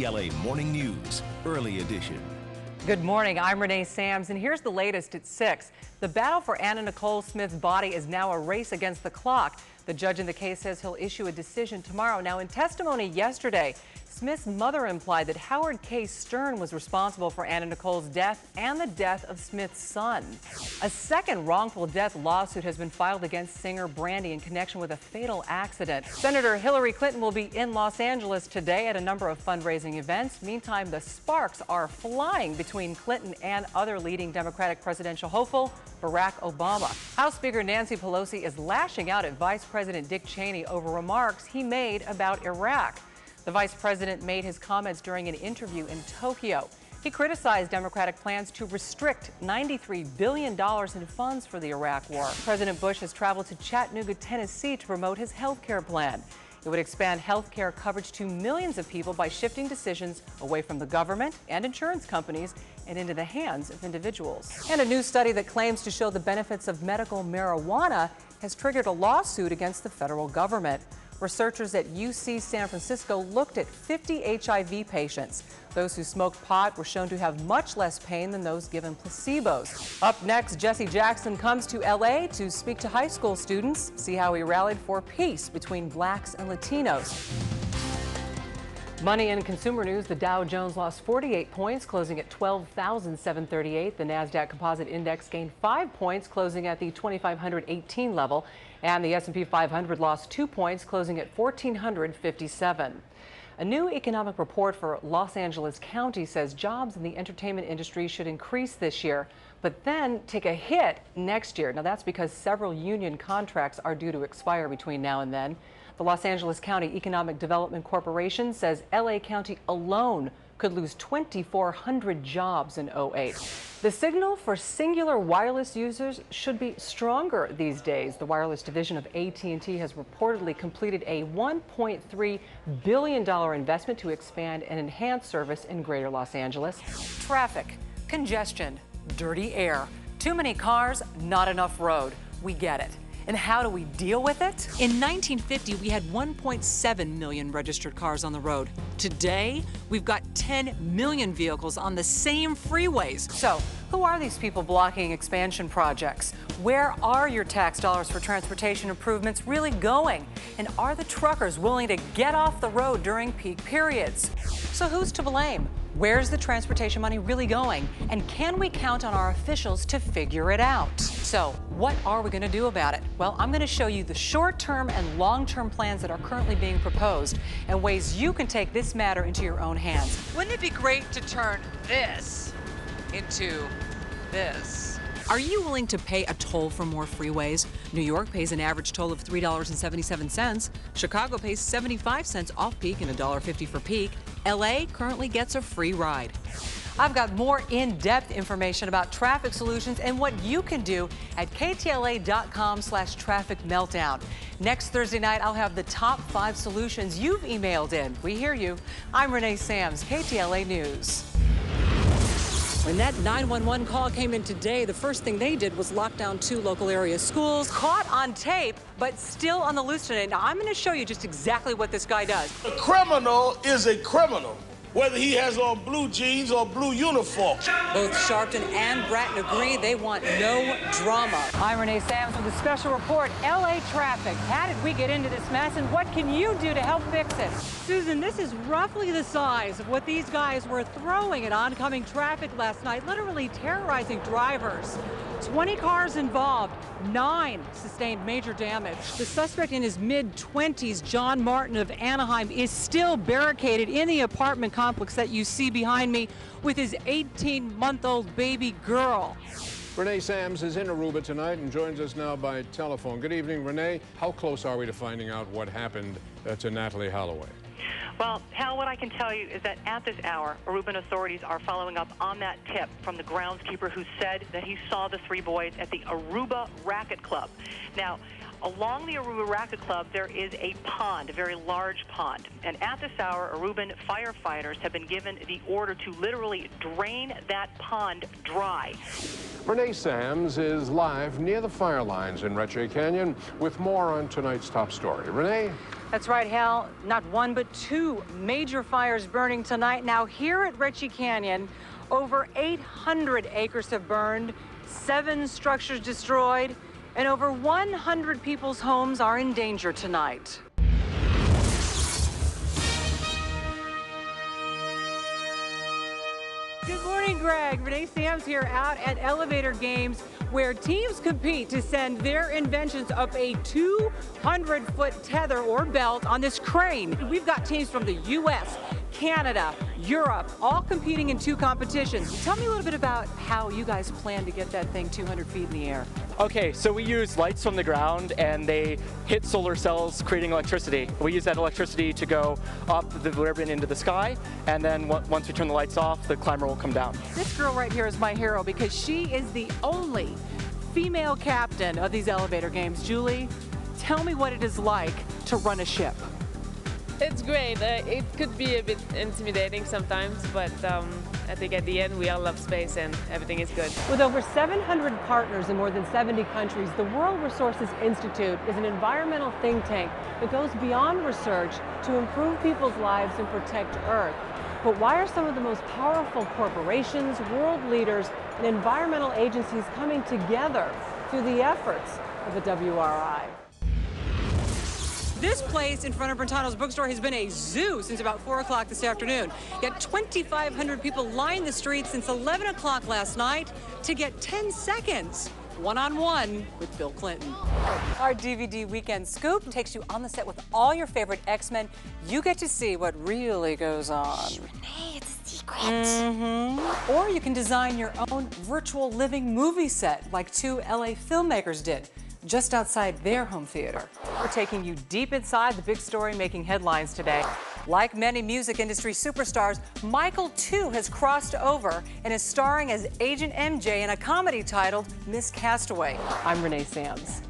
KTLA Morning News, Early Edition. Good morning, I'm Renee Sams, and here's the latest at 6. The battle for Anna Nicole Smith's body is now a race against the clock. The judge in the case says he'll issue a decision tomorrow. Now, in testimony yesterday, Smith's mother implied that Howard K. Stern was responsible for Anna Nicole's death and the death of Smith's son. A second wrongful death lawsuit has been filed against singer Brandy in connection with a fatal accident. Senator Hillary Clinton will be in Los Angeles today at a number of fundraising events. Meantime, the sparks are flying between Clinton and other leading Democratic presidential hopeful, Barack Obama. House Speaker Nancy Pelosi is lashing out at Vice President Dick Cheney over remarks he made about Iraq. The vice president made his comments during an interview in Tokyo. He criticized Democratic plans to restrict $93 billion in funds for the Iraq war. President Bush has traveled to Chattanooga, Tennessee to promote his health care plan. It would expand health care coverage to millions of people by shifting decisions away from the government and insurance companies and into the hands of individuals. And a new study that claims to show the benefits of medical marijuana has triggered a lawsuit against the federal government. Researchers at UC San Francisco looked at 50 HIV patients. Those who smoked pot were shown to have much less pain than those given placebos. Up next, Jesse Jackson comes to LA to speak to high school students, see how he rallied for peace between blacks and Latinos. Money and consumer news, the Dow Jones lost 48 points, closing at 12,738. The NASDAQ Composite Index gained 5 points, closing at the 2,518 level. And the S&P 500 lost 2 points, closing at 1,457. A new economic report for Los Angeles County says jobs in the entertainment industry should increase this year, but then take a hit next year. Now, that's because several union contracts are due to expire between now and then. The Los Angeles County Economic Development Corporation says LA County alone could lose 2,400 jobs in '08. The signal for singular wireless users should be stronger these days. The wireless division of AT&T has reportedly completed a $1.3 billion investment to expand and enhance service in greater Los Angeles. Traffic, congestion, dirty air, too many cars, not enough road. We get it. And how do we deal with it? In 1950, we had 1.7 million registered cars on the road. Today, we've got 10 million vehicles on the same freeways. So, who are these people blocking expansion projects? Where are your tax dollars for transportation improvements really going? And are the truckers willing to get off the road during peak periods? So who's to blame? Where's the transportation money really going? And can we count on our officials to figure it out? So what are we going to do about it? Well, I'm going to show you the short-term and long-term plans that are currently being proposed and ways you can take this matter into your own hands. Wouldn't it be great to turn this into this? Are you willing to pay a toll for more freeways? New York pays an average toll of $3.77. Chicago pays 75 cents off-peak and $1.50 for peak. LA currently gets a free ride. I've got more in-depth information about traffic solutions and what you can do at ktla.com/traffic meltdown. Next Thursday night, I'll have the top 5 solutions you've emailed in. We hear you. I'm Renee Sams, KTLA News. When that 911 call came in today, the first thing they did was lock down 2 local area schools. Caught on tape, but still on the loose today. Now, I'm going to show you just exactly what this guy does. A criminal is a criminal, whether he has on blue jeans or blue uniform. Both Sharpton and Bratton agree they want no drama. I'm Renee Sams with a special report, LA traffic. How did we get into this mess, and what can you do to help fix it? Susan, this is roughly the size of what these guys were throwing at oncoming traffic last night, literally terrorizing drivers. 20 cars involved, 9 sustained major damage. The suspect in his mid-20s, John Martin of Anaheim, is still barricaded in the apartment complex that you see behind me with his 18-month-old baby girl. Renee Sams is in Aruba tonight and joins us now by telephone. Good evening, Renee. How close are we to finding out what happened to Natalie Holloway? Well, Hal, what I can tell you is that at this hour, Aruban authorities are following up on that tip from the groundskeeper who said that he saw the 3 boys at the Aruba Racket Club. Now, along the Aruba Racket Club, there is a pond, a very large pond. And at this hour, Aruban firefighters have been given the order to literally drain that pond dry. Renee Sams is live near the fire lines in Retche Canyon with more on tonight's top story. Renee? That's right, Hal. Not one, but two major fires burning tonight. Now, here at Ritchie Canyon, over 800 acres have burned, 7 structures destroyed, and over 100 people's homes are in danger tonight. Good morning, Greg. Renee Sams here out at Elevator Games, where teams compete to send their inventions up a 200-foot tether or belt on this crane. We've got teams from the U.S., Canada, Europe, all competing in 2 competitions. Tell me a little bit about how you guys plan to get that thing 200 feet in the air. Okay, so we use lights from the ground and they hit solar cells, creating electricity. We use that electricity to go up the ribbon into the sky, and then once we turn the lights off, the climber will come down. This girl right here is my hero because she is the only female captain of these elevator games. Julie, tell me what it is like to run a ship. It's great. It could be a bit intimidating sometimes, but I think at the end we all love space and everything is good. With over 700 partners in more than 70 countries, the World Resources Institute is an environmental think tank that goes beyond research to improve people's lives and protect Earth. But why are some of the most powerful corporations, world leaders, and environmental agencies coming together through the efforts of the WRI? This place in front of Brentano's bookstore has been a zoo since about 4 o'clock this afternoon. Yet 2,500 people lined the streets since 11 o'clock last night to get 10 seconds one-on-one with Bill Clinton. Our DVD Weekend Scoop takes you on the set with all your favorite X-Men. You get to see what really goes on. Shh, Renee, it's a secret. Or you can design your own virtual living movie set like 2 LA filmmakers did, just outside their home theater. We're taking you deep inside the big story making headlines today. Like many music industry superstars, Michael too has crossed over and is starring as Agent MJ in a comedy titled Miss Castaway. I'm Renee Sams.